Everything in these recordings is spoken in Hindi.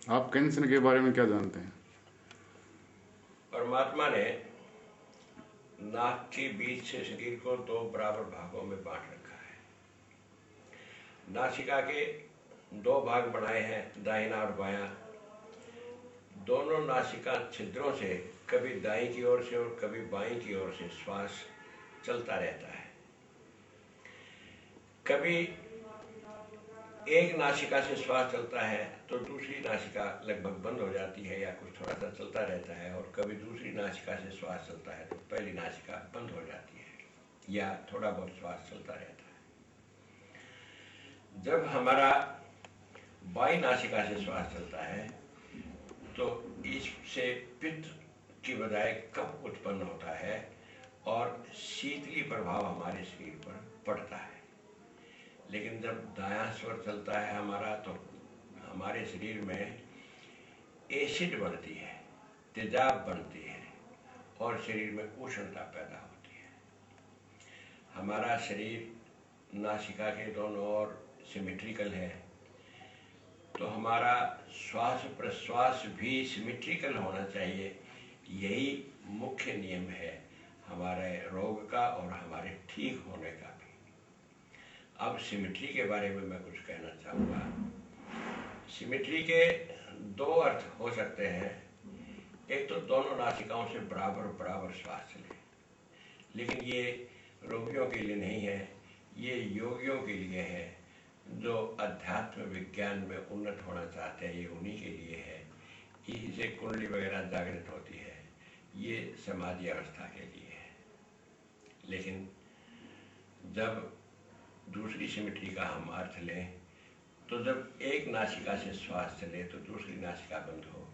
आप कैंसर के बारे में क्या जानते हैं? परमात्मा ने नाक के बीच से शरीर को दो बराबर भागों में बांट रखा है। नासिका के दो भाग बनाए हैं, दाहिना और बायां। दोनों नासिका छिद्रों से कभी दाईं की ओर से और कभी बाईं की ओर से श्वास चलता रहता है। कभी एक नासिका से श्वास चलता है तो दूसरी नासिका लगभग बंद हो जाती है या कुछ थोड़ा सा चलता रहता है, और कभी दूसरी नासिका से श्वास चलता है तो पहली नासिका बंद हो जाती है या थोड़ा बहुत श्वास चलता रहता है। जब हमारा बाईं नासिका से श्वास चलता है तो इससे पित्त की बजाय कफ उत्पन्न होता है और शीतली प्रभाव हमारे शरीर पर पड़ता है। लेकिन जब दायां स्वर चलता है हमारा तो हमारे शरीर में एसिड बनती है, तेजाब बनती है और शरीर में उष्णता पैदा होती है। हमारा शरीर नासिका के दोनों ओर सिमेट्रिकल है, तो हमारा श्वास प्रश्वास भी सिमेट्रिकल होना चाहिए। यही मुख्य नियम है हमारे रोग का और हमारे ठीक होने का भी। अब सिमेट्री के बारे में मैं कुछ कहना चाहूँगा। सिमेट्री के दो अर्थ हो सकते हैं। एक तो दोनों नासिकाओं से बराबर बराबर श्वास चले, लेकिन ये रोगियों के लिए नहीं है, ये योगियों के लिए है जो अध्यात्म विज्ञान में उन्नत होना चाहते हैं। ये उन्हीं के लिए है। इससे कुंडली वगैरह जागृत होती है, ये समाधि अवस्था के लिए है। लेकिन जब दूसरी सिमेट्री का हम अर्थ लें तो जब एक नासिका से श्वास चले तो दूसरी नासिका बंद हो,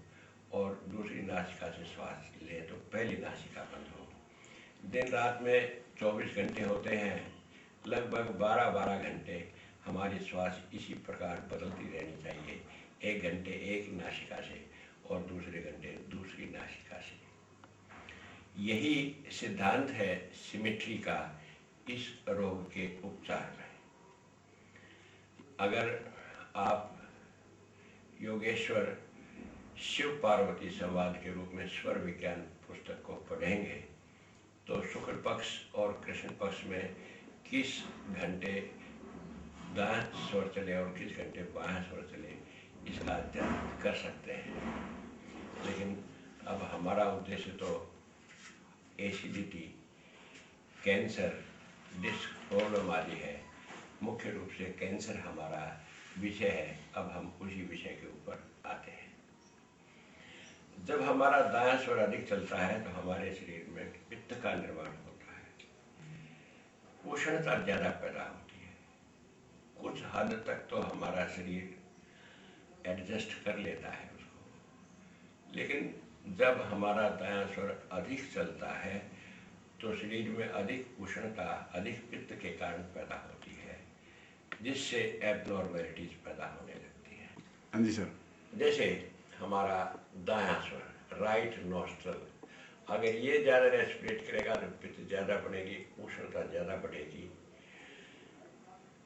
और दूसरी नासिका से श्वास ले तो पहली नासिका बंद हो। दिन रात में 24 घंटे होते हैं, लगभग 12-12 घंटे हमारी श्वास इसी प्रकार बदलती रहनी चाहिए। एक घंटे एक नासिका से और दूसरे घंटे दूसरी नासिका से। यही सिद्धांत है सिमेट्री का इस रोग के उपचार में। अगर आप योगेश्वर शिव पार्वती संवाद के रूप में स्वर विज्ञान पुस्तक को पढ़ेंगे तो शुक्ल पक्ष और कृष्ण पक्ष में किस घंटे दायां स्वर चले और किस घंटे बायां स्वर चले, इसका अध्ययन कर सकते हैं। लेकिन अब हमारा उद्देश्य तो एसिडिटी, कैंसर, डिस्क प्रॉब्लम आदि है। मुख्य रूप से कैंसर हमारा विषय है। अब हम उसी विषय के ऊपर आते हैं। जब हमारा दायां स्वर अधिक चलता है तो हमारे शरीर में पित्त का निर्माण होता है, उष्णता ज्यादा पैदा होती है। कुछ हद तक तो हमारा शरीर एडजस्ट कर लेता है उसको, लेकिन जब हमारा दायां स्वर अधिक चलता है तो शरीर में अधिक उष्णता, अधिक पित्त के कारण पैदा होती है, जिससे एबनॉर्मेलिटीज पैदा होने लगती है। हाँ जी सर। जैसे हमारा दायां स्वर, राइट नॉस्ट्रल, अगर ये ज़्यादा रेस्पिरेट करेगा तो पित्त ज़्यादा बढ़ेगी, उष्णता ज़्यादा बढ़ेगी।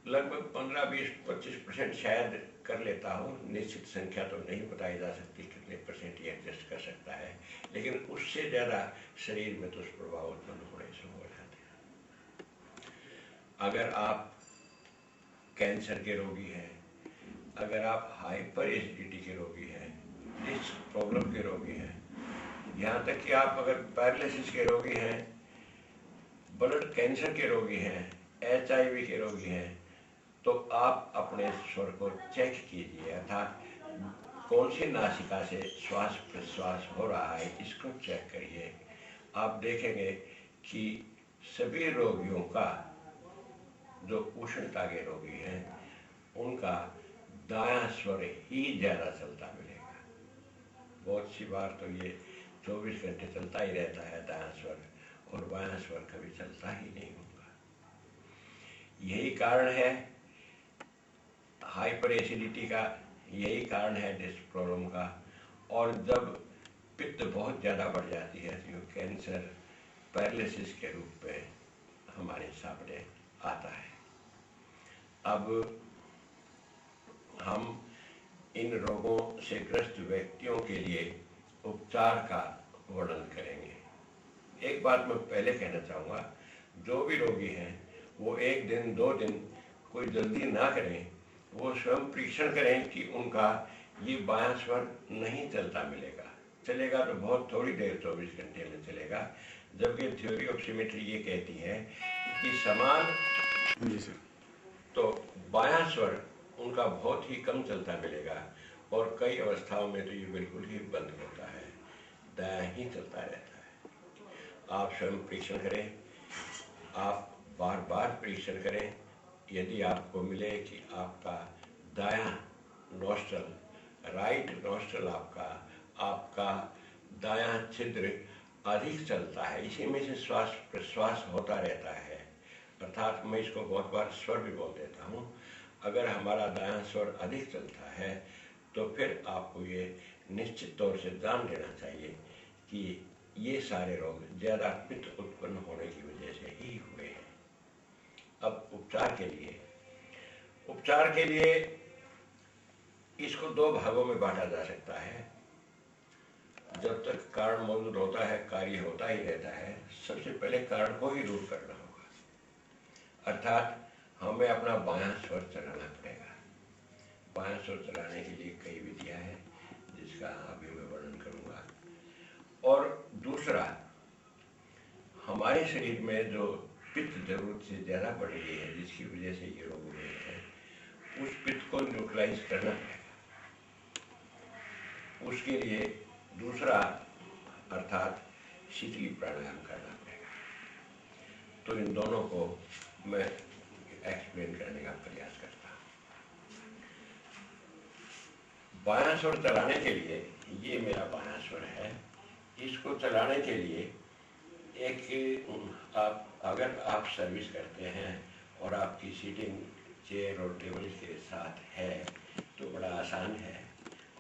लगभग 15-20-25% शायद कर लेता हूँ, निश्चित संख्या तो नहीं बताई जा सकती कितने परसेंट ये एडजस्ट कर सकता है, लेकिन उससे ज़्यादा शरीर में दुष्प्रभाव उत्पन्न होने शुरू हो जाते हैं। अगर आप कैंसर के रोगी हैं, अगर आप हाइपर एसिडिटी के रोगी हैं, इस प्रॉब्लम के रोगी हैं, यहाँ तक कि आप अगर पैरालिसिस के रोगी हैं, ब्लड कैंसर के रोगी हैं, HIV के रोगी हैं, तो आप अपने स्वर को चेक कीजिए, अर्थात कौन सी नासिका से श्वास प्रश्वास हो रहा है इसको चेक करिए। आप देखेंगे कि सभी रोगियों का, जो उष्णता के रोगी हैं, उनका दायां स्वर ही ज़्यादा चलता मिलेगा। बहुत सी बार तो ये 24 घंटे चलता ही रहता है दायां स्वर, और बायां स्वर कभी चलता ही नहीं होगा। यही कारण है हाइपर एसिडिटी का, यही कारण है डिस्क प्रॉब्लम का। और जब पित्त बहुत ज़्यादा बढ़ जाती है तो कैंसर पैरालिसिस के रूप में हमारे सामने आता है। अब हम इन रोगों से ग्रस्त व्यक्तियों के लिए उपचार का वर्णन करेंगे। एक बात मैं पहले कहना चाहूँगा, जो भी रोगी हैं वो 1 दिन 2 दिन कोई जल्दी ना करें, वो स्वयं परीक्षण करें कि उनका ये बायां स्वर नहीं चलता मिलेगा। चलेगा तो बहुत थोड़ी देर, 24 घंटे में चलेगा, जबकि थ्योरी ऑफ सिमेट्री ये कहती है कि समान जी सर। तो बायां स्वर उनका बहुत ही कम चलता मिलेगा और कई अवस्थाओं में तो ये बिल्कुल ही बंद होता है, दायां ही चलता रहता है। आप स्वयं परीक्षण करें, आप बार बार परीक्षण करें। यदि आपको मिले कि आपका दायां नॉस्ट्रल, राइट नॉस्ट्रल आपका दायां छिद्र अधिक चलता है, इसी में से श्वास प्रश्वास होता रहता है, अर्थात मैं इसको बहुत बार स्वर भी बोल देता हूँ। अगर हमारा दायां स्वर अधिक चलता है तो फिर आपको ये निश्चित तौर से जान लेना चाहिए कि ये सारे रोग ज़्यादा पित्त उत्पन्न होने की वजह से ही हुए हैं। अब उपचार के लिए इसको 2 भागों में बांटा जा सकता है। जब तक कारण मौजूद होता है, कार्य होता ही रहता है। सबसे पहले कारण को ही दूर करना होगा, अर्थात हमें अपना बायां स्वर चलाना पड़ेगा। बायां स्वर चलाने के लिए कई विधियां हैं जिसका अभी मैं वर्णन करूंगा। और दूसरा, हमारे शरीर में जो पित्त जरूरत से ज़्यादा बढ़ गई है, जिसकी वजह से ये रोग हुए हैं, उस पित्त को न्यूट्रलाइज करना पड़ेगा। उसके लिए दूसरा अर्थात शीतली प्राणायाम करना पड़ेगा। तो इन दोनों को मैं एक्सप्लेन करने का प्रयास करता हूँ। बायां स्वर चलाने के लिए, ये मेरा बायां स्वर है, इसको चलाने के लिए अगर आप सर्विस करते हैं और आपकी सीटिंग चेयर और टेबल के साथ है तो बड़ा आसान है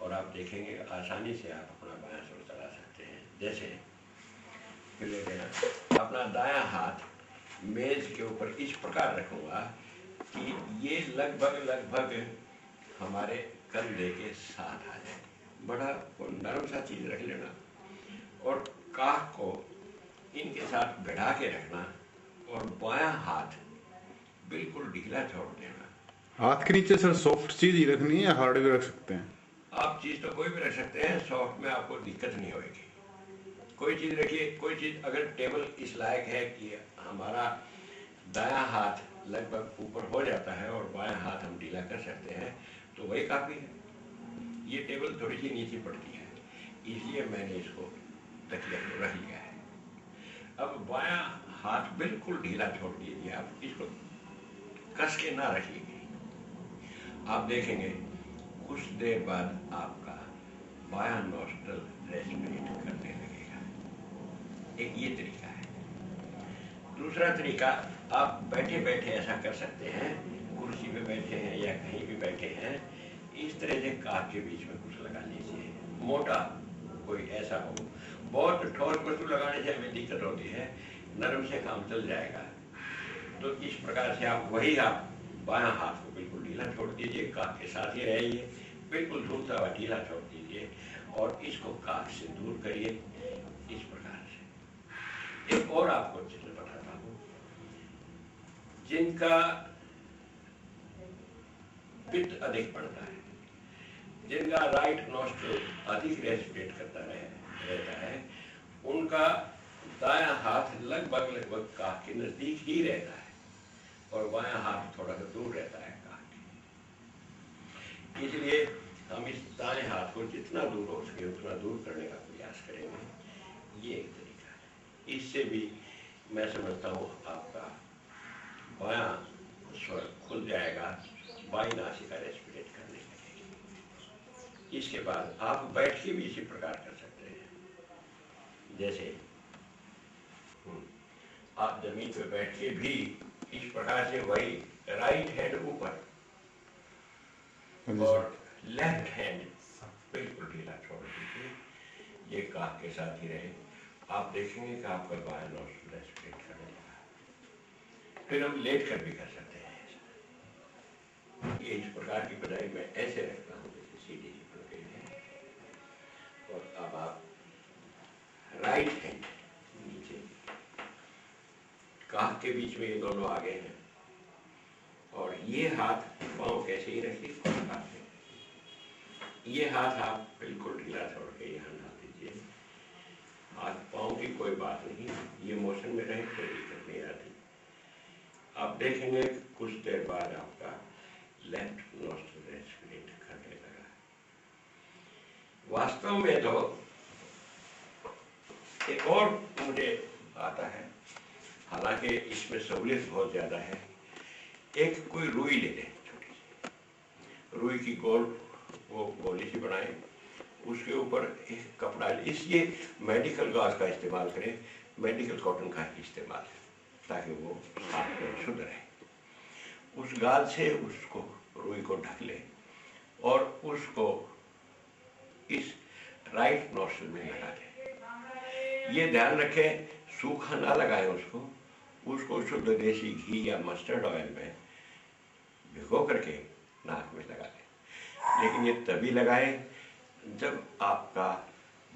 और आप देखेंगे आसानी से आप अपना बायां स्वर चला सकते हैं। जैसे अपना दायां हाथ मेज के ऊपर इस प्रकार रखूंगा कि ये लगभग हमारे कंधे के साथ आ जाए। बड़ा नरम सा चीज रख लेना और काख को इनके साथ भिड़ा के रखना और बायां हाथ बिल्कुल ढीला छोड़ देना। हाथ के नीचे सर सॉफ्ट चीज ही रखनी है या हार्ड भी रख सकते हैं? आप चीज तो कोई भी रख सकते हैं, सॉफ्ट में आपको दिक्कत नहीं होगी। कोई चीज रखिए, कोई चीज, अगर टेबल इस लायक है कि हमारा दायां हाथ लगभग ऊपर हो जाता है और बायां हाथ हम ढीला कर सकते हैं तो वही काफी है। ये टेबल थोड़ी सी नीचे पड़ती है, इसलिए मैंने इसको तकिया को रख लिया है। अब बायां हाथ बिल्कुल ढीला छोड़ दीजिए, आप इसको कस के ना रखिए। आप देखेंगे कुछ देर बाद आपका बायां नॉस्ट्रल रेस्पिरेट करने लगेगा। एक ये तरीका है। दूसरा तरीका, आप बैठे बैठे ऐसा कर सकते हैं, कुर्सी पे बैठे हैं या कहीं भी बैठे हैं, इस तरह से कान के बीच में कुछ लगा लीजिए, मोटा कोई ऐसा हो। बहुत ठोस वस्तु लगाने से हमें दिक्कत होती है, नरम से काम चल जाएगा। तो इस प्रकार से आप बायां हाथ को बिल्कुल ढीला छोड़ दीजिए, काख के साथ ही रहिए, बिल्कुल धूलता हुआ ढीला छोड़ दीजिए और इसको काख से दूर करिए इस प्रकार से। एक और आपको चित्र बताता हूँ, जिनका पित्त अधिक बढ़ता है, जिनका राइट नॉस्ट्रल अधिक रेस्पिरेट करता रहता है, उनका दायां हाथ लगभग काख के नजदीक ही रहता है और बायां हाथ थोड़ा सा दूर रहता है काख के। इसलिए हम इस दाएं हाथ को जितना दूर हो सके उतना दूर करने का प्रयास करेंगे। ये एक तरीका है। इससे भी मैं समझता हूँ आपका बायां स्वर खुल जाएगा, बाईं नासिका रेस्पिरेट करने लगेगी। इसके बाद आप बैठ के भी इसी प्रकार कर सकते हैं। जैसे आप जमीन पे बैठ के भी इस प्रकार से, वही राइट हैंड ऊपर और लेफ्ट हैंड बिल्कुल ढीला छोड़ दीजिए, ये काख के साथ ही रहे। आप देखेंगे कि आपका बायां नॉस्ट्रल रेस्पिरेट करने लगा। फिर हम लेट कर भी कर सकते हैं। ये इस प्रकार की बजाय मैं ऐसे रखता हूँ जैसे सीढ़ी के बीच में ये दोनों आगे हैं और ये हाथ पाँव कैसे ही रखिए, ये हाथ आप बिल्कुल ढीला छोड़ के यहाँ डाल दीजिए। हाथ पाँव की कोई बात नहीं, ये मोशन में रहे कोई दिक्कत नहीं आती। आप देखेंगे कुछ देर बाद आपका लेफ्ट नॉस्ट्रिल रेस्पिरेट करने लगा। वास्तव में तो एक और मुझे आता है, हालांकि इसमें सहूलियत बहुत ज़्यादा है। एक कोई रुई ले लें, छोटी सी रुई की गोल, वो गोली सी बनाए, उसके ऊपर एक कपड़ा, इसलिए मेडिकल गॉज का इस्तेमाल करें, मेडिकल कॉटन का इस्तेमाल, ताकि वो साफ में शुद्ध रहे। उस गाज से उसको रुई को ढक लें और उसको इस राइट नोस्ट्रिल में लगा दें। ये ध्यान रखें सूखा ना लगाएं उसको शुद्ध देसी घी या मस्टर्ड ऑयल में भिगो करके नाक में लगा लें। लेकिन ये तभी लगाएं जब आपका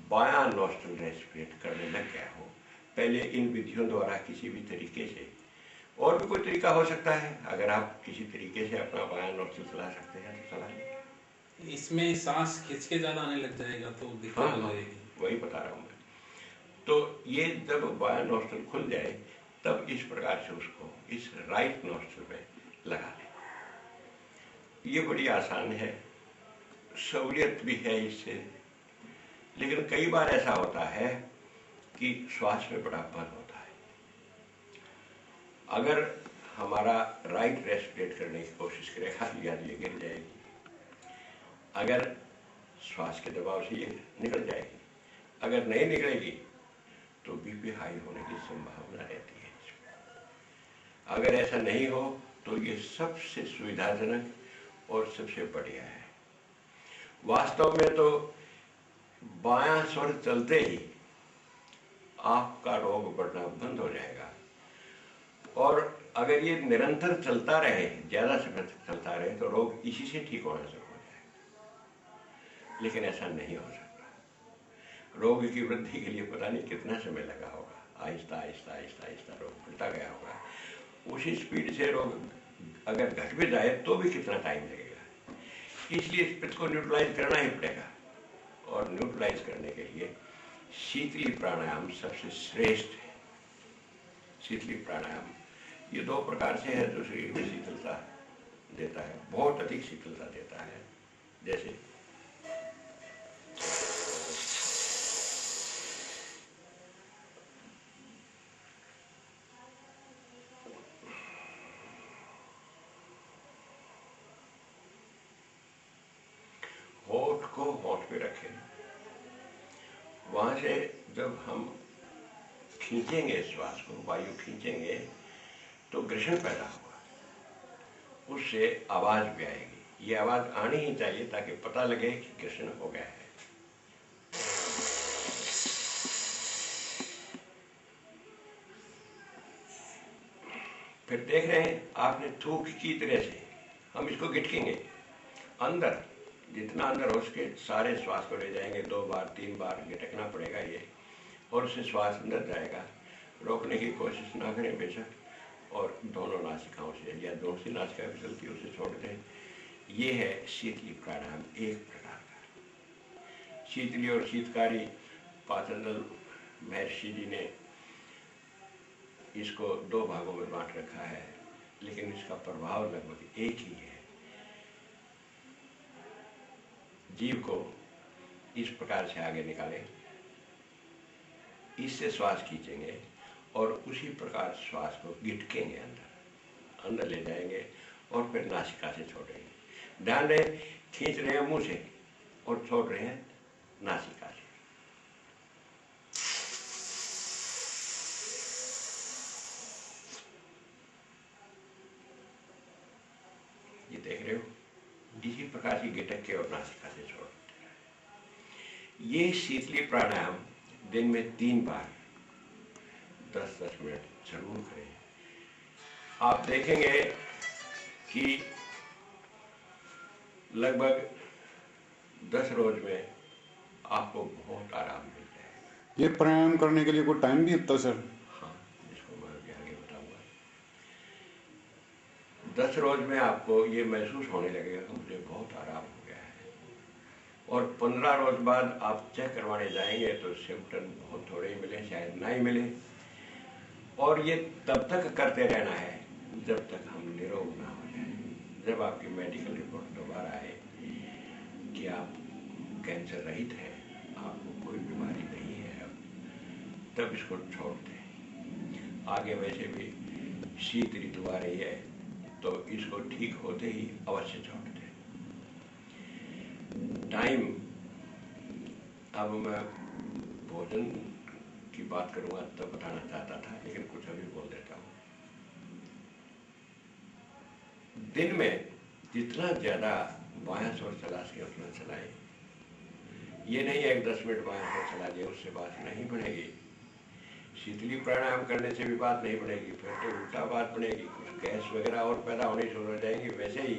बायां नोस्ट्रिल रेस्पिरेट करने लग गया हो। पहले इन विधियों द्वारा किसी भी तरीके से, और भी कोई तरीका हो सकता है, अगर आप किसी तरीके से अपना बायां नोस्ट्रिल चला सकते हैं तो चलाएं। इसमें सांस खिंच के ज्यादा आने लग जाएगा तो दिक्कत हो जाएगी। वही बता रहा हूँ मैं। तो ये जब बायां नोस्ट्रिल खुल जाए तब इस प्रकार से उसको इस राइट नोस्ट्रिल में लगा लें। ये बड़ी आसान है, सहूलियत भी है इससे। लेकिन कई बार ऐसा होता है कि श्वास में बड़ा बल होता है। अगर हमारा राइट रेस्पिरेट करने की कोशिश करें, खाली याद ये गिर जाएगी। अगर श्वास के दबाव से ये निकल जाएगी, अगर नहीं निकलेगी तो बीपी हाई होने की संभावना रहती है। अगर ऐसा नहीं हो तो ये सबसे सुविधाजनक और सबसे बढ़िया है। वास्तव में तो बायां स्वर चलते ही आपका रोग बढ़ना बंद हो जाएगा, और अगर ये निरंतर चलता रहे, ज्यादा समय तक चलता रहे, तो रोग इसी से ठीक होना शुरू हो जाएगा। लेकिन ऐसा नहीं हो सकता। रोग की वृद्धि के लिए पता नहीं कितना समय लगा होगा, आहिस्ता आहिस्ता आहिस्ता आहिस्ता रोग बढ़ता गया होगा। उसी स्पीड से रोग अगर घट भी जाए तो भी कितना टाइम लगेगा। इसलिए इस पित्त को न्यूट्रलाइज करना ही पड़ेगा, और न्यूट्रलाइज करने के लिए शीतली प्राणायाम सबसे श्रेष्ठ है। शीतली प्राणायाम ये दो प्रकार से है जो शरीर में शीतलता देता है, बहुत अधिक शीतलता देता है। जैसे होठ को होठ पे रखें, वहां से जब हम खींचेंगे श्वास को, वायु खींचेंगे तो घर्षण पैदा होगा, उससे आवाज भी आएगी। ये आवाज आनी ही चाहिए ताकि पता लगे कि घर्षण हो गया है। फिर देख रहे हैं आपने थूक की तरह से हम इसको गिटकेंगे अंदर, जितना अंदर हो सके सारे श्वास को ले जाएंगे। 2 बार 3 बार गिटकना पड़ेगा ये, और उससे श्वास अंदर जाएगा। रोकने की कोशिश ना करें बेशक, और दोनों नासिकाओं से या दोनों सी नासिका भी चलती है उसे छोड़ दें। ये है शीतली प्राणायाम एक प्रकार का। शीतली और शीतकारी पातंजल महर्षि जी ने इसको 2 भागों में बांट रखा है, लेकिन इसका प्रभाव लगभग एक ही है। जीव को इस प्रकार से आगे निकालें, इससे श्वास खींचेंगे और उसी प्रकार श्वास को गिटकेंगे, अंदर ले जाएंगे और फिर नासिका से छोड़ेंगे। ध्यान रहे खींच रहे हैं मुंह से और छोड़ रहे हैं नासिका से। ये देख रहे हो, इसी प्रकार की गिटक के और नासिका से छोड़। ये शीतली प्राणायाम दिन में 3 बार 10-10 मिनट जरूर करें। आप देखेंगे कि लगभग 10 रोज में आपको बहुत आराम मिल जाएगा। ये प्राणायाम करने के लिए कोई टाइम भी होता है सर? हाँ, इसको मैं अभी आगे बताऊंगा। 10 रोज में आपको ये महसूस होने लगेगा कि मुझे बहुत आराम हो गया है, और 15 रोज बाद आप चेक करवाने जाएंगे तो सिम्टम बहुत थोड़े ही मिले, शायद ना ही मिले। और ये तब तक करते रहना है जब तक हम निरोग ना हो जाए। जब आपकी मेडिकल रिपोर्ट दोबारा आए कि आप कैंसर रहित हैं, आपको कोई बीमारी नहीं है, अब तब इसको छोड़ दें। आगे वैसे भी शीत ऋतु आ रही है, तो इसको ठीक होते ही अवश्य छोड़ दें। टाइम, अब मैं भोजन की बात करूंगा तब बताना चाहता था, लेकिन कुछ अभी बोल देता हूँ। दिन में जितना ज्यादा बायां स्वर चला सके उतना चलाएं। ये नहीं है 10 मिनट बायां स्वर चला दिया उससे बात नहीं बनेगी। शीतली प्राणायाम करने से भी बात नहीं बनेगी, फिर तो उल्टा बात बनेगी, कुछ गैस वगैरह और पैदा होनी शुरू हो जाएंगी। वैसे ही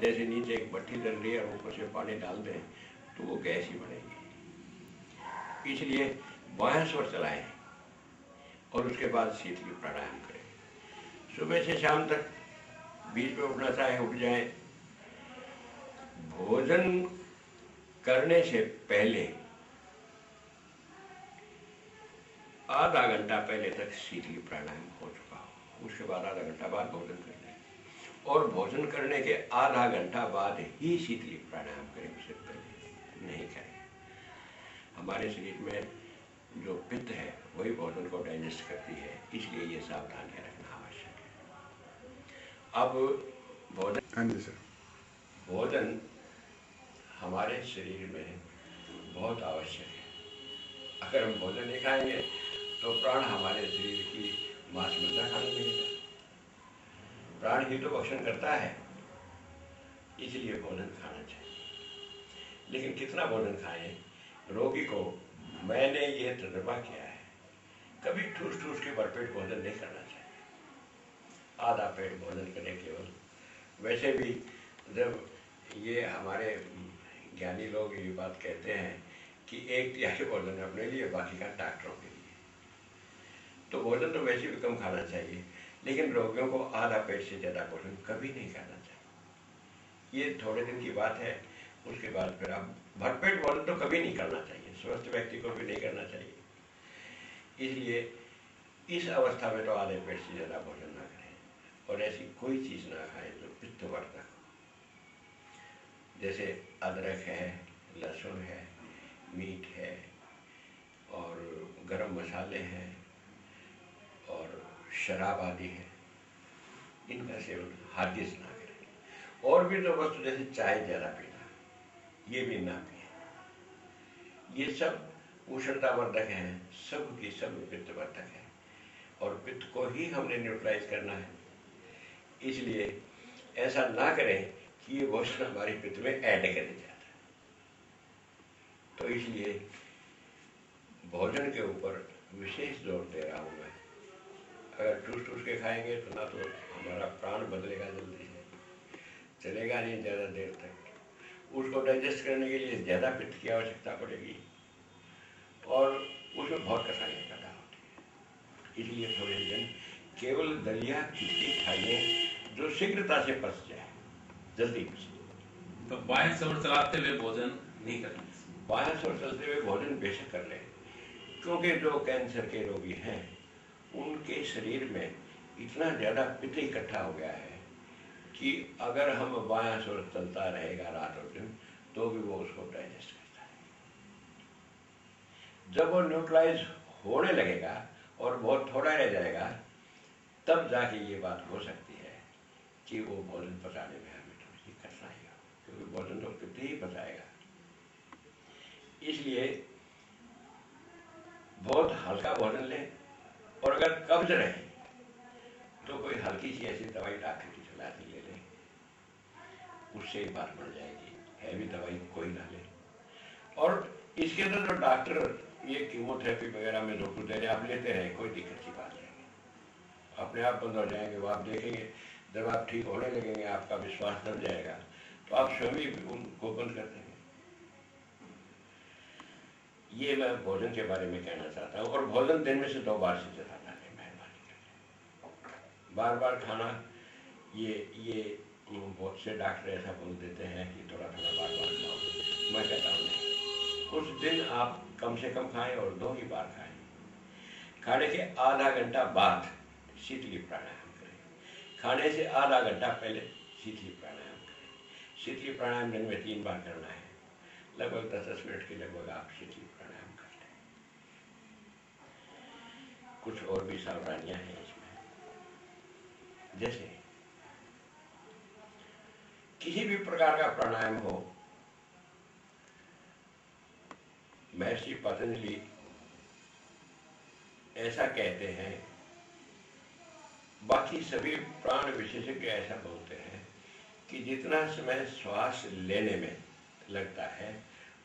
जैसे नीचे एक भट्टी जल रही है और ऊपर से पानी डाल दें तो वो गैस ही बनेगी। इसलिए बायां स्वर चलाएं और उसके बाद शीतली प्राणायाम करें। सुबह से शाम तक बीच में उठना चाहे उठ जाए। भोजन करने से पहले आधा घंटा पहले तक शीतली प्राणायाम हो चुका हो, उसके बाद आधा घंटा बाद भोजन कर लें, और भोजन करने के आधा घंटा बाद ही शीतली प्राणायाम करें, उससे पहले नहीं करें। हमारे शरीर में जो पित्त है वही भोजन को डाइजेस्ट करती है, इसलिए ये सावधानियां रखना आवश्यक है। अब भोजन, हाँ जी सर, भोजन हमारे शरीर में बहुत आवश्यक है। अगर हम भोजन नहीं खाएंगे तो प्राण हमारे शरीर की मांस मज्जा खाने लगेगा। प्राण ही तो भक्षण करता है, इसलिए भोजन खाना चाहिए। लेकिन कितना भोजन खाएं, रोगी को मैंने ये तजुर्बा किया है, कभी ठूस ठूस के भरपेट भोजन नहीं करना चाहिए। आधा पेट भोजन करें केवल। वैसे भी जब ये हमारे ज्ञानी लोग ये बात कहते हैं कि 1/3 भोजन अपने लिए, बाकी का डॉक्टरों के लिए, तो भोजन तो वैसे भी कम खाना चाहिए, लेकिन रोगियों को आधा पेट से ज़्यादा भोजन कभी नहीं करना चाहिए। ये थोड़े दिन की बात है, उसके बाद फिर आप भरपेट भोजन तो कभी नहीं करना चाहिए, स्वस्थ व्यक्ति को भी नहीं करना चाहिए। इसलिए इस अवस्था में तो आधे पेट से ज़्यादा भोजन ना करें, और ऐसी कोई चीज़ ना खाएं जो पित्तवर्धक हो, जैसे अदरक है, लहसुन है, मीट है, और गरम मसाले हैं, और शराब आदि है। इनका सेवन हरगिज ना करें। और भी तो वस्तु जैसे चाय ज़्यादा पीना, ये भी ना पिए। ये सब उष्णतावर्धक हैं, सब की सब पित्तवर्धक है, और पित्त को ही हमने न्यूट्रलाइज करना है। इसलिए ऐसा ना करें कि ये भोजन हमारी पित्त में ऐड करे जाता है। तो इसलिए भोजन के ऊपर विशेष जोर दे रहा हूँ मैं। अगर ठूस ठूस के खाएंगे तो ना तो हमारा प्राण बदलेगा जल्दी से, चलेगा नहीं ज़्यादा देर तक। उसको डाइजेस्ट करने के लिए ज़्यादा पित्त की आवश्यकता पड़ेगी, और उसमें बहुत कठिनाइयाँ पैदा होती है। इसलिए थोड़े दिन केवल दलिया खिचड़ी खाइए जो शीघ्रता से पच जाए, जल्दी पचे। तो बाएं स्वर चलाते हुए भोजन नहीं करना। बायां स्वर चलते हुए भोजन बेशक कर लें, क्योंकि जो कैंसर के रोगी हैं उनके शरीर में इतना ज़्यादा पित्त इकट्ठा हो गया है कि अगर हम बायां स्वर चलता रहेगा रात और दिन तो भी वो उसको डाइजेस्ट करता है। जब वो न्यूट्रलाइज होने लगेगा और बहुत थोड़ा रह जाएगा, तब जाके ये बात हो सकती है कि वो भोजन पचाने में हमें थोड़ी सी कठिनाई हो, क्योंकि भोजन तो पित्त ही पचाएगा। इसलिए बहुत हल्का भोजन लें, और अगर कब्ज रहे तो कोई हल्की सी ऐसी दवाई डॉक्टर की सलाह से ले लें, उससे ही बात बढ़ जाएगी। हैवी दवाई कोई ना ले। और इसके अंदर जो डॉक्टर ये कीमोथेरेपी वगैरह में जो कुछ दे रहे आप लेते रहें, कोई दिक्कत की बात नहीं। अपने आप बंद हो जाएंगे, वो आप देखेंगे। जब आप ठीक होने लगेंगे, आपका विश्वास बढ़ जाएगा, तो आप स्वयं ही उनको बंद कर देंगे। ये मैं भोजन के बारे में कहना चाहता हूँ। और भोजन दिन में से 2 बार से ज़्यादा ना लें, मेहरबानी करके। बार बार खाना ये बहुत से डॉक्टर ऐसा बोल देते हैं कि थोड़ा थोड़ा बार बार खाओ। मैं कहता हूँ नहीं, कुछ दिन आप कम से कम खाएं और 2 ही बार खाएं। खाने के आधा घंटा बाद शीतली प्राणायाम करें, खाने से आधा घंटा पहले शीतली प्राणायाम करें। शीतली प्राणायाम दिन में 3 बार करना है। लगभग 10-10 मिनट के लगभग आप शीतली प्राणायाम कर लें। कुछ और भी सावधानियां हैं इसमें, जैसे किसी भी प्रकार का प्राणायाम हो, महर्षि पतंजलि ऐसा कहते हैं, बाकी सभी प्राण विशेषज्ञ ऐसा बोलते हैं कि जितना समय श्वास लेने में लगता है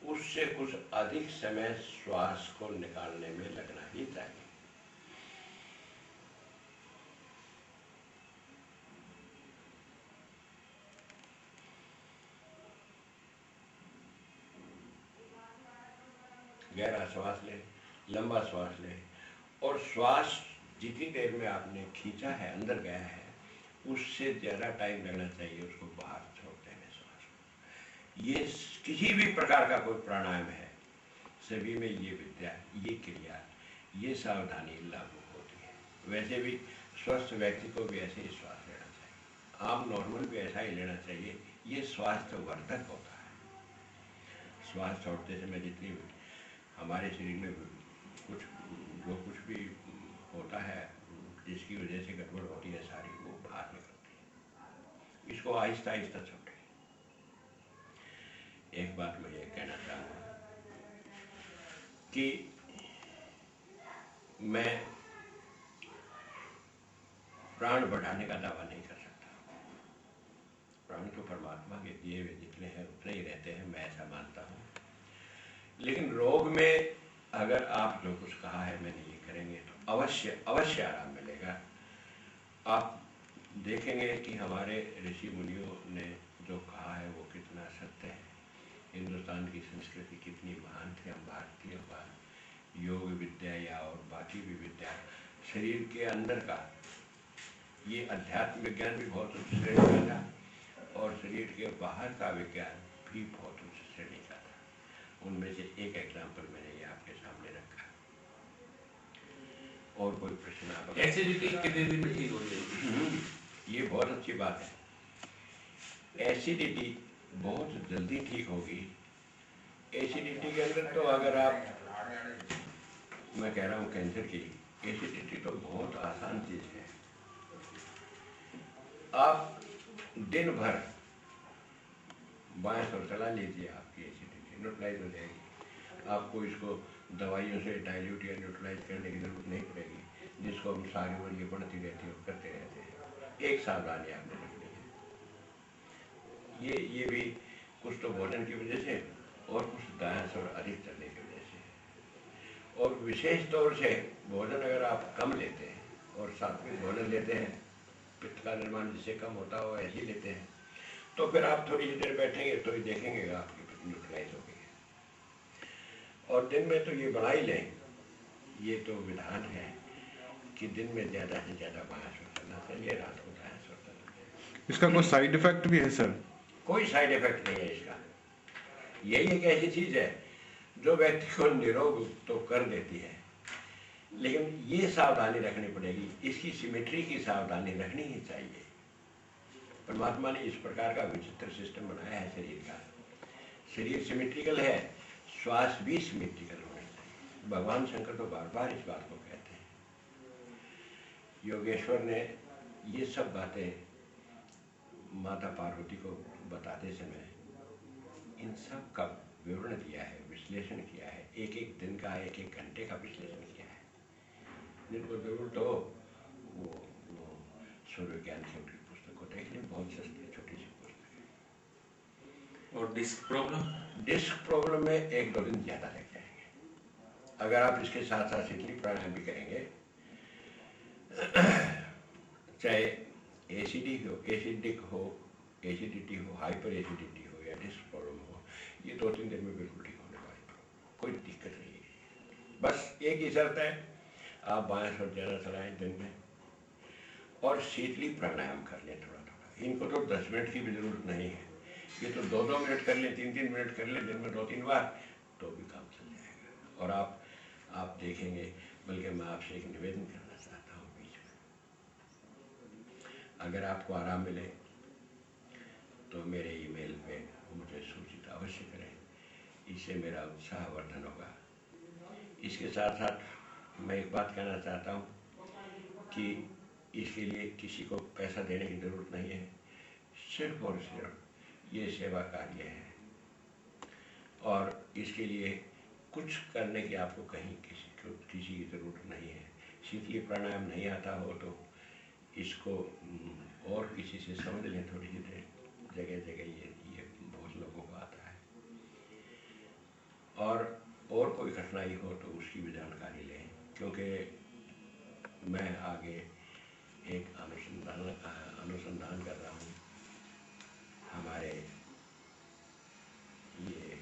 उससे कुछ अधिक समय श्वास को निकालने में लगना ही चाहिए। गहरा श्वास लें, लंबा श्वास लें, और श्वास जितनी देर में आपने खींचा है, अंदर गया है, उससे ज़्यादा टाइम लगना चाहिए उसको बाहर छोड़ देने श्वास को। ये किसी भी प्रकार का कोई प्राणायाम है, सभी में ये विद्या, ये क्रिया, ये सावधानी लागू होती है। वैसे भी स्वस्थ व्यक्ति को भी ऐसे ही श्वास लेना चाहिए, आम नॉर्मल भी ऐसा ही लेना चाहिए। ये स्वास्थ्यवर्धक होता है। श्वास छोड़ते समय जितनी हमारे शरीर में कुछ भी होता है जिसकी वजह से गड़बड़ होती है सारी, वो बाहर निकलती है। इसको आहिस्ता आहिस्ता छोड़े। एक बात मैं ये कहना चाहूँगा कि मैं प्राण बढ़ाने का दावा नहीं कर सकता। प्राण तो परमात्मा के दिए हुए जितने हैं उतने ही रहते हैं, मैं ऐसा मानता हूँ। लेकिन रोग में अगर आप जो कुछ कहा है मैंने ये करेंगे तो अवश्य आराम मिलेगा। आप देखेंगे कि हमारे ऋषि मुनियों ने जो कहा है वो कितना सत्य है। हिंदुस्तान की संस्कृति कितनी महान थी। हम भारतीयों का योग विद्या या और बाकी भी विद्या, शरीर के अंदर का ये अध्यात्म विज्ञान भी बहुत उच्च श्रेणी का था और शरीर के बाहर का विज्ञान भी बहुत उच्च श्रेणी का था। उनमें से एक एग्जाम्पल मैंने ये आपके सामने रखा। और कोई प्रश्न आप? एसिडिटी कितने दिन में ठीक हो जाएगी? ये बहुत अच्छी बात है। एसिडिटी बहुत जल्दी ठीक होगी। एसिडिटी के अंदर तो अगर आप, मैं कह रहा हूँ कैंसर की, एसिडिटी तो बहुत आसान चीज है। आप दिन भर बाएं और चला लीजिए, आपकी एसिडिटी न्यूट्रलाइज हो जाएगी। आपको इसको दवाइयों से डाइल्यूट या न्यूट्रलाइज करने की जरूरत नहीं पड़ेगी, जिसको हम सारी उम्र ये बढ़ती रहती है और करते रहते हैं। एक सावधानी आपने रखनी है, ये भी कुछ तो भोजन की वजह से और कुछ डांस और अधिक चलने की वजह से। और विशेष तौर से भोजन अगर आप कम लेते हैं और सात्विक भोजन लेते हैं, पित्त का निर्माण जिससे कम होता हो ऐसे ही लेते हैं, तो फिर आप थोड़ी देर बैठेंगे तो ही देखेंगे आपकी पित्त न्यूट्रलाइज हो गई है। और दिन में तो ये बढ़ा ही लें, ये तो विधान है कि दिन में ज़्यादा से ज़्यादा बांस करना चाहिए, रात को बांस करना चाहिए। इसका कोई साइड इफेक्ट भी है सर? कोई साइड इफेक्ट नहीं है इसका। यही एक ऐसी चीज है जो व्यक्ति को निरोग तो कर देती है, लेकिन ये सावधानी रखनी पड़ेगी, इसकी सिमेट्री की सावधानी रखनी ही चाहिए। परमात्मा ने इस प्रकार का विचित्र सिस्टम बनाया है शरीर का। शरीर सिमेट्रिकल है, श्वास भी सिमेट्रिकल होना चाहिए। भगवान शंकर तो बार बार इस बात को कहते हैं। योगेश्वर ने ये सब बातें माता पार्वती को बताते समय इन सब का विवरण दिया है, विश्लेषण किया है, एक एक दिन का, एक एक घंटे का विश्लेषण किया है। जिनको जरूरत हो वो सूर्य ज्ञान की उनकी पुस्तक को देख लें, बहुत सस्ती छोटी सी पुस्तक है। और डिस्क प्रॉब्लम? डिस्क प्रॉब्लम में 1-2 दिन ज़्यादा लग जाएंगे। अगर आप इसके साथ साथ शीतली प्राणायाम भी करेंगे, चाहे एसिडिक हो, एसिडिटी हो, हाइपर एसिडिटी हो या डिस्क प्रॉब्लम हो, ये 2-3 दिन में बिल्कुल ठीक होने वाली प्रॉब्लम, कोई दिक्कत नहीं है। बस एक ही शर्त है, आप बाएं और ज़्यादा चलाएं दिन में और शीतली प्राणायाम कर लें थोड़ा थोड़ा। इनको तो 10 मिनट की भी जरूरत नहीं है, ये तो 2-2 मिनट कर ले, 3-3 मिनट कर ले दिन में 2-3 बार, तो भी काम चल जाएगा। और आप देखेंगे, बल्कि मैं आपसे एक निवेदन करना चाहता हूँ बीच में, अगर आपको आराम मिले तो मेरे ईमेल पे मुझे सूचित अवश्य करें, इससे मेरा उत्साह वर्धन होगा। इसके साथ साथ मैं एक बात कहना चाहता हूँ कि इसके लिए किसी को पैसा देने की जरूरत नहीं है, सिर्फ और सिर्फ ये सेवा कार्य है, और इसके लिए कुछ करने की आपको कहीं किसी की जरूरत नहीं है। शीतली प्राणायाम नहीं आता हो तो इसको और किसी से समझ लें थोड़ी सी देर, जगह जगह ये बहुत लोगों को आता है। और कोई कठिनाई हो तो उसकी भी जानकारी लें, क्योंकि मैं आगे एक अनुसंधान कर रहा हूँ। हमारे ये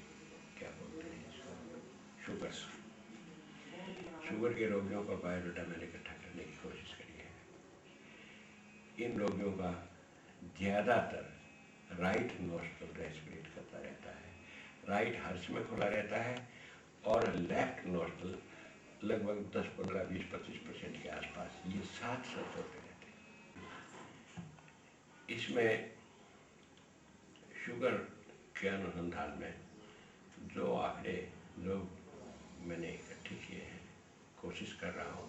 क्या बोलते हैं इसको, शुगर के रोगियों का बायोडाटा मैंने इकट्ठा करने की कोशिश करी है। इन रोगियों का ज़्यादातर राइट नोस्ट्रल रेस्पिरेट करता रहता है, राइट हर्ष में खुला रहता है, और लेफ्ट नोस्ट्रल लगभग 10, 15, 20, 25% के आसपास ये साथ होते रहते हैं। इसमें शुगर के अनुसंधान में जो आंकड़े जो मैंने इकट्ठे किए हैं, कोशिश कर रहा हूँ,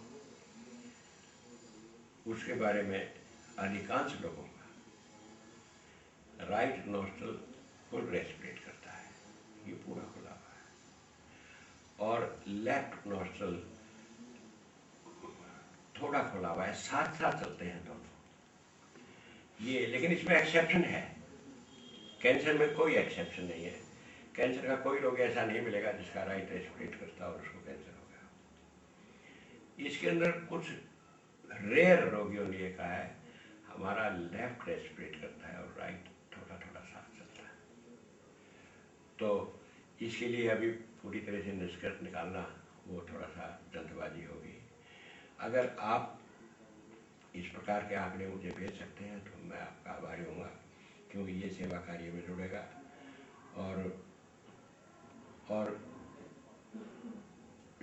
उसके बारे में अधिकांश लोगों का राइट नोस्ट्रल फुल रेस्पिरेट करता है, ये पूरा खुला हुआ है, और लेफ्ट नोस्ट्रल थोड़ा खुला हुआ है, साथ साथ चलते हैं दोनों ये। लेकिन इसमें एक्सेप्शन है, कैंसर में कोई एक्सेप्शन नहीं है। कैंसर का कोई रोग ऐसा नहीं मिलेगा जिसका राइट रेस्पिरेट करता और उसको कैंसर हो गया। इसके अंदर कुछ रेयर रोगियों ने ये कहा है हमारा लेफ्ट रेस्पिरेट करता है और राइट थोड़ा थोड़ा साथ चलता है। तो इसके लिए अभी पूरी तरह से निष्कर्ष निकालना वो थोड़ा सा जल्दबाजी होगी। अगर आप इस प्रकार के आंकड़े मुझे भेज सकते हैं तो मैं आपका आभारी होऊंगा, क्योंकि ये सेवा कार्य में जुड़ेगा। और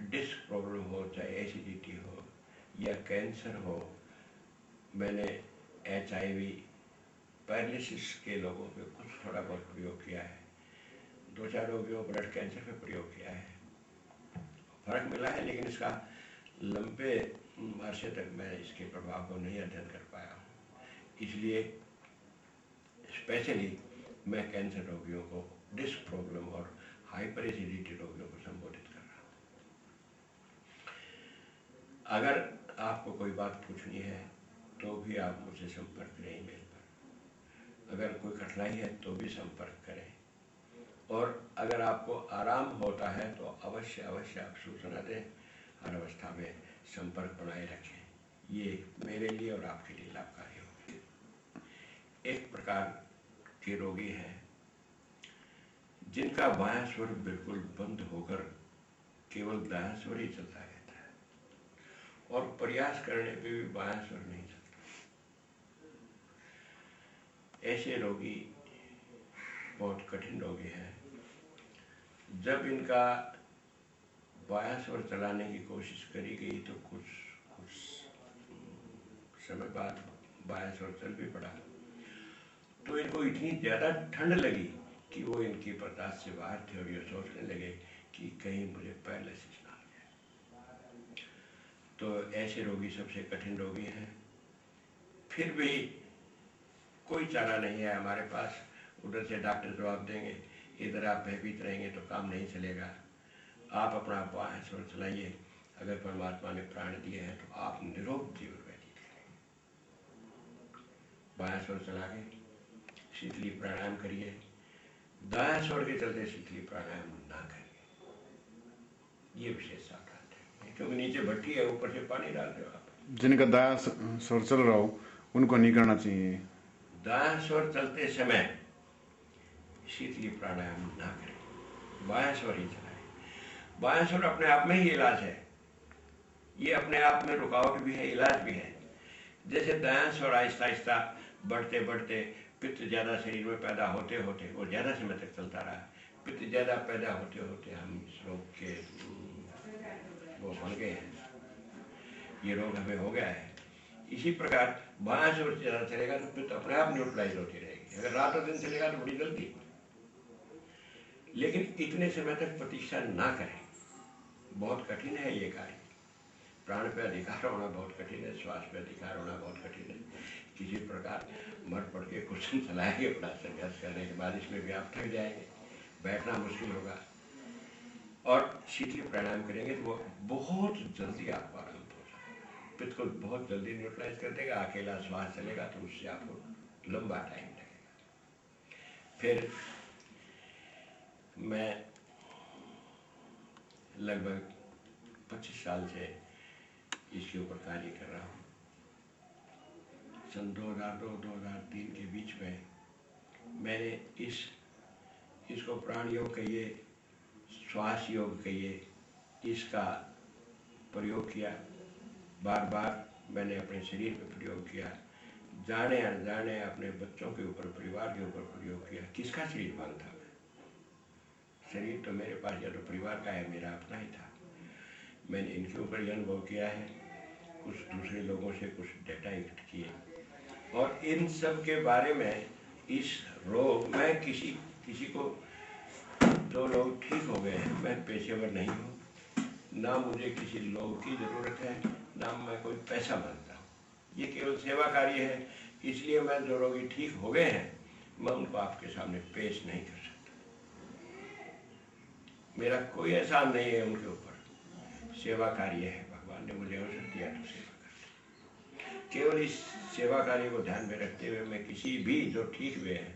डिस्क प्रॉब्लम हो, चाहे एसिडिटी हो या कैंसर हो, मैंने HIV पैरालिसिस के लोगों पे कुछ थोड़ा बहुत प्रयोग किया है, 2-4 रोगियों ब्लड कैंसर पे प्रयोग किया है, फर्क मिला है, लेकिन इसका लंबे अरसे तक मैं इसके प्रभाव को नहीं अध्ययन कर पाया हूँ। इसलिए स्पेशली मैं कैंसर रोगियों को, डिस्क प्रॉब्लम और हाइपर एसिडिटी रोगियों को संबोधित कर रहा हूँ। अगर आपको कोई बात पूछनी है तो भी आप मुझसे संपर्क करें ईमेल पर, अगर कोई कठिनाई है तो भी संपर्क करें, और अगर आपको आराम होता है तो अवश्य आप सूचना दें। हर अवस्था में संपर्क बनाए रखें, ये मेरे लिए और आपके लिए लाभकारी होगी। एक प्रकार के रोगी हैं जिनका बायां स्वर बिल्कुल बंद होकर केवल दायां स्वर ही चलता रहता है, और प्रयास करने पे भी बायां स्वर नहीं चलता। ऐसे रोगी बहुत कठिन रोगी हैं। जब इनका बायां स्वर चलाने की कोशिश करी गई तो कुछ समय बाद बायां स्वर चल भी पड़ा, तो इनको इतनी ज़्यादा ठंड लगी कि वो इनकी बर्दाश्त से बाहर थे और ये सोचने लगे कि कहीं मुझे पैरालिसिस ना आ जाए। तो ऐसे रोगी सबसे कठिन रोगी हैं। फिर भी कोई चारा नहीं है हमारे पास, उधर से डॉक्टर जवाब देंगे, इधर आप भयभीत रहेंगे तो काम नहीं चलेगा। आप अपना बायां स्वर चलाइए, अगर परमात्मा ने प्राण दिए हैं तो आप निरोग जीवन व्यतीत करें। बायां स्वर चला के शीतली प्राणायाम करिए, दायां स्वर के चलते शीतली प्राणायाम ना करिए, ये विशेष सावधान है, क्योंकि नीचे भट्टी है, ऊपर से पानी डालते हो आप। जिनका दायां स्वर चल रहा हो उनको नहीं करना चाहिए। दायां स्वर चलते समय शीतली प्राणायाम ना करें, बायां स्वर ही चलाएं। बायां स्वर अपने आप में ही इलाज है, ये अपने आप में रुकावट भी है, इलाज भी है। जैसे दायां स्वर आहिस्ता आहिस्ता बढ़ते बढ़ते पित्त ज़्यादा शरीर में पैदा होते होते वो ज़्यादा समय तक चलता रहा। पित्त ज़्यादा पैदा होते होते हम इस रोग के वो बन गए हैं, ये रोग हमें हो गया है। इसी प्रकार बायां से ज़्यादा चलेगा तो पित्त अपने आप न्यूट्रलाइज होती रहेगी। अगर रात और दिन चलेगा तो बड़ी जल्दी, लेकिन इतने समय तक प्रतीक्षा ना करें। बहुत कठिन है ये कार्य। प्राण पे अधिकार होना बहुत कठिन है, श्वास पे अधिकार होना बहुत कठिन है। किसी प्रकार मर पड़ के क्वेश्चन चलाएंगे, बड़ा संघर्ष करने के बाद इसमें भी आप थक जाएंगे, बैठना मुश्किल होगा। और शीतली प्राणायाम करेंगे तो वो बहुत jल्दी आपको आराम पहुँचाएगा, पित्त को बहुत जल्दी न्यूट्रलाइज कर देगा। अकेला श्वास चलेगा तो उससे आपको लंबा टाइम लगेगा। फिर मैं लगभग 25 साल से इसके ऊपर कार्य कर रहा हूँ। सन 2002-2003 के बीच में मैंने इसको प्राण योग कहिए, श्वास योग कहिए, इसका प्रयोग किया। बार बार मैंने अपने शरीर पर प्रयोग किया, जाने अनजाने अपने बच्चों के ऊपर, परिवार के ऊपर प्रयोग किया। किसका शरीर मांगता मैं? शरीर तो मेरे पास या तो परिवार का है, मेरा अपना ही था। मैंने इनके ऊपर ये अनुभव किया है, कुछ दूसरे लोगों से कुछ डेटा इकट्ठ किए, और इन सब के बारे में इस रोग में किसी को, जो लोग ठीक हो गए हैं, मैं पेशेवर नहीं हूँ, ना मुझे किसी लोग की ज़रूरत है, ना मैं कोई पैसा मांगता हूँ। ये केवल सेवा कार्य है। इसलिए मैं जो रोगी ठीक हो गए हैं, मैं उनको आपके सामने पेश नहीं कर सकता। मेरा कोई एहसान नहीं है उनके ऊपर, सेवा कार्य है। भगवान ने मुझे अवसर दिया तो सेवा कर, केवल इस सेवा कार्य को ध्यान में रखते हुए मैं किसी भी जो ठीक हुए हैं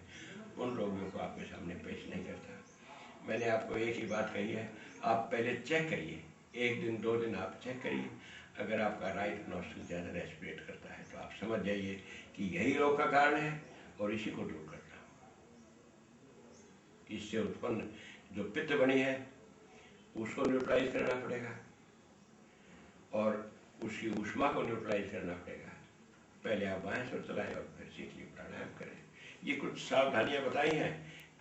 उन रोगियों को आपके सामने पेश नहीं करता। मैंने आपको एक ही बात कही है, आप पहले चेक करिए, 1 दिन 2 दिन आप चेक करिए। अगर आपका राइट नॉस्ट्रिल ज़्यादा रेस्पिरेट करता है तो आप समझ जाइए कि यही रोग का कारण है और इसी को दूर करना। इससे उत्पन्न जो पित्त बनी है उसको न्यूट्रलाइज करना पड़ेगा और उसकी ऊष्मा को न्यूट्रलाइज करना पड़ेगा। पहले आप बाएं स्वर चलाएं और फिर शीतली प्राणायाम करें। ये कुछ सावधानियां बताई हैं,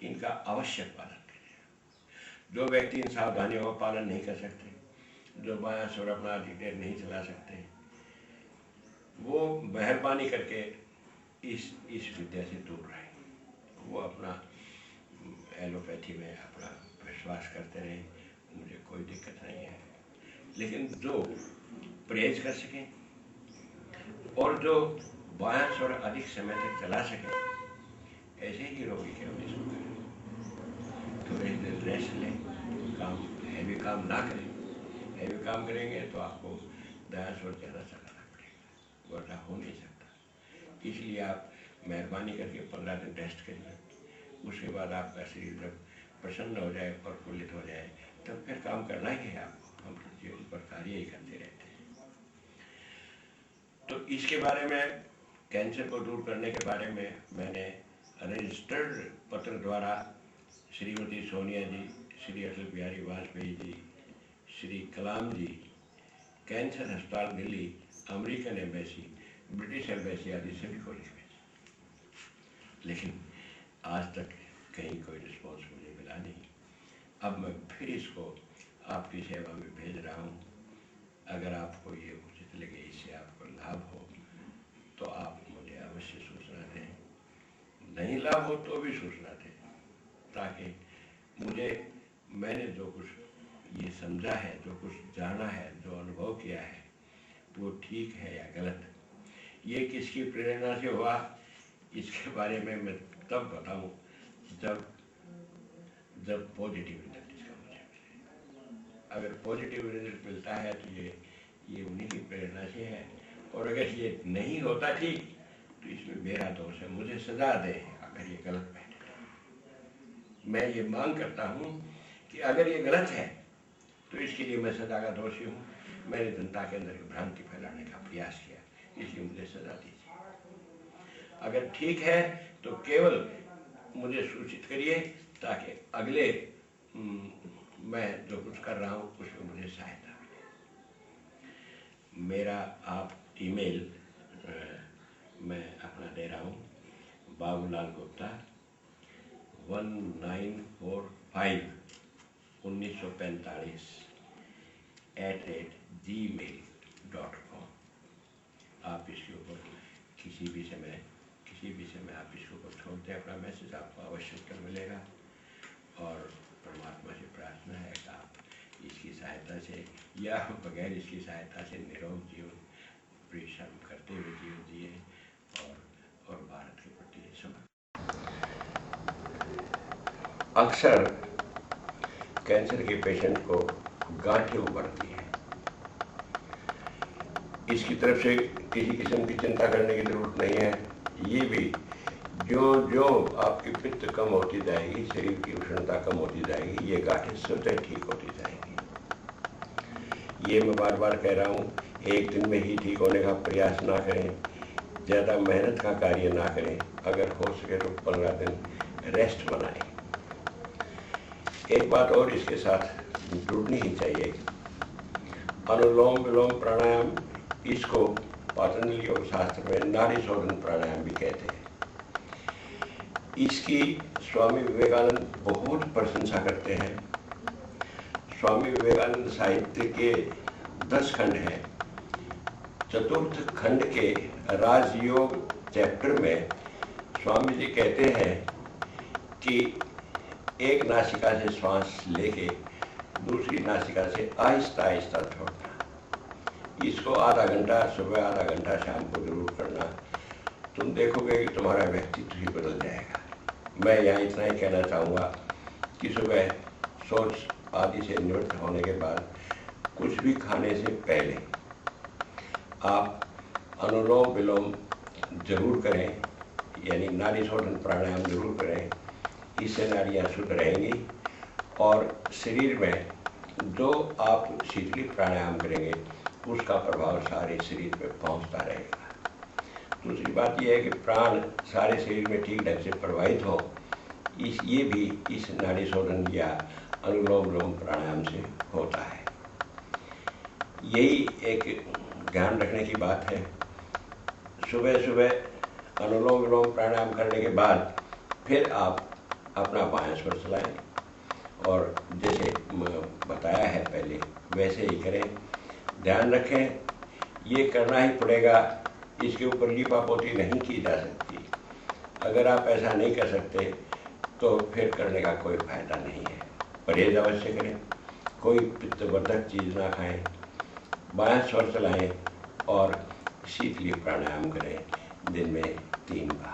इनका आवश्यक पालन करें। जो व्यक्ति इन सावधानियों का पालन नहीं कर सकते, जो बायां स्वर अपना अधिक देर नहीं चला सकते, वो मेहरबानी करके इस विद्या से दूर रहें। वो अपना एलोपैथी में अपना विश्वास करते रहें, मुझे कोई दिक्कत नहीं है। लेकिन जो परहेज कर सकें और जो बायां स्वर अधिक समय तक चला सकें, ऐसे ही रोगी के हम इसको करें। थोड़े देर रेस्ट लें, हैवी काम ना करें। हैवी काम करेंगे तो आपको दायां स्वर ज़्यादा चलाना पड़ेगा, वरना हो नहीं सकता। इसलिए आप मेहरबानी करके 15 दिन रेस्ट करिए। उसके बाद आपका शरीर जब प्रसन्न हो जाए, प्रफुल्लित हो जाए, तब फिर काम करना ही है आपको। हम तो जीवन पर कार्य ही करते रहते हैं। तो इसके बारे में, कैंसर को दूर करने के बारे में मैंने रजिस्टर्ड पत्र द्वारा श्रीमती सोनिया जी, श्री अटल बिहारी वाजपेयी जी, श्री कलाम जी, कैंसर अस्पताल Delhi, American embassy, British embassy आदि सभी को लिखे, लेकिन आज तक कहीं कोई रिस्पॉन्स मुझे मिला नहीं। अब मैं फिर इसको आपकी सेवा में भेज रहा हूँ। अगर आपको ये उचित लगे, इससे आपको लाभ हो, तो आप मुझे अवश्य सूचना दें। नहीं लाभ हो तो भी सूचना दें, ताकि मैंने जो कुछ ये समझा है, जो कुछ जाना है, जो अनुभव किया है, वो ठीक है या गलत। ये किसकी प्रेरणा से हुआ, इसके बारे में मैं तब बताऊं जब पॉजिटिव रिजल्ट इसका मुझे मिले। अगर पॉजिटिव रिजल्ट मिलता है तो ये उन्हीं की प्रेरणा से है, और अगर ये नहीं होता ठीक तो इसमें मेरा दोष है, मुझे सजा दे अगर ये गलत बैठे। मैं ये मांग करता हूँ कि अगर ये गलत है तो इसके लिए मैं सजा का दोषी हूँ। मैंने जनता के अंदर भ्रांति फैलाने का प्रयास किया, इसलिए मुझे सजा दीजिए। अगर ठीक है तो केवल मुझे सूचित करिए, ताकि अगले मैं जो कुछ कर रहा हूँ उसमें मुझे सहायता मिले। मेरा आप ईमेल मैं अपना दे रहा हूँ। बाबूलाल गुप्ता 1945 @gmail.com। आप इसके ऊपर किसी भी समय आप इसके ऊपर छोड़ दें अपना मैसेज, आपको अवश्य उत्तर मिलेगा। और परमात्मा से प्रार्थना है कि आप इसकी सहायता से या बगैर इसकी सहायता से निरोग जीवन परिश्रम करते हुए जीवन जिए और भारत के प्रति समर्पित। अक्सर कैंसर के पेशेंट को गांठें उभरती हैं। इसकी तरफ से किसी किस्म की चिंता करने की जरूरत नहीं है। ये भी जो आपकी पित्त कम होती जाएगी, शरीर की उष्णता कम होती जाएगी, ये गांठें स्वतः ठीक होती जाएंगी। ये मैं बार बार कह रहा हूँ, एक दिन में ही ठीक होने का प्रयास ना करें, ज़्यादा मेहनत का कार्य ना करें। अगर हो सके तो 15 दिन रेस्ट बनाएं। एक बात और इसके साथ जुड़नी ही चाहिए, अनुलोम विलोम प्राणायाम, इसको पतंजलि योग शास्त्र में नाड़ी शोधन प्राणायाम भी कहते हैं। इसकी स्वामी विवेकानंद बहुत प्रशंसा करते हैं। स्वामी विवेकानंद साहित्य के 10 खंड हैं। चतुर्थ खंड के राजयोग चैप्टर में स्वामी जी कहते हैं कि एक नासिका से श्वास लेके दूसरी नासिका से आहिस्ता आहिस्ता छोड़ना। इसको आधा घंटा सुबह, आधा घंटा शाम को जरूर करना। तुम देखोगे कि तुम्हारा व्यक्तित्व ही बदल जाएगा। मैं यहाँ इतना ही कहना चाहूँगा कि सुबह सोच आदि से निवृत्त होने के बाद कुछ भी खाने से पहले आप अनुलोम विलोम जरूर करें, यानी नाड़ी शोधन प्राणायाम जरूर करें। इससे नाड़ियाँ शुद्ध रहेंगी और शरीर में जो आप शीतली प्राणायाम करेंगे उसका प्रभाव सारे शरीर में पहुँचता रहेगा। दूसरी बात यह है कि प्राण सारे शरीर में ठीक ढंग से प्रवाहित हो, ये भी इस नाड़ी शोधन या अनुलोम विलोम प्राणायाम से होता है। यही एक ध्यान रखने की बात है। सुबह सुबह अनुलोम विलोम प्राणायाम करने के बाद फिर आप अपना बायां स्वर चलाएं और जैसे बताया है पहले वैसे ही करें। ध्यान रखें, ये करना ही पड़ेगा, इसके ऊपर लीपापोती नहीं की जा सकती। अगर आप ऐसा नहीं कर सकते तो फिर करने का कोई फायदा नहीं है। परहेज अवश्य करें, कोई पित्तवर्धक चीज़ ना खाएं, बायां स्वर चलाएं और शीतली प्राणायाम करें दिन में 3 बार।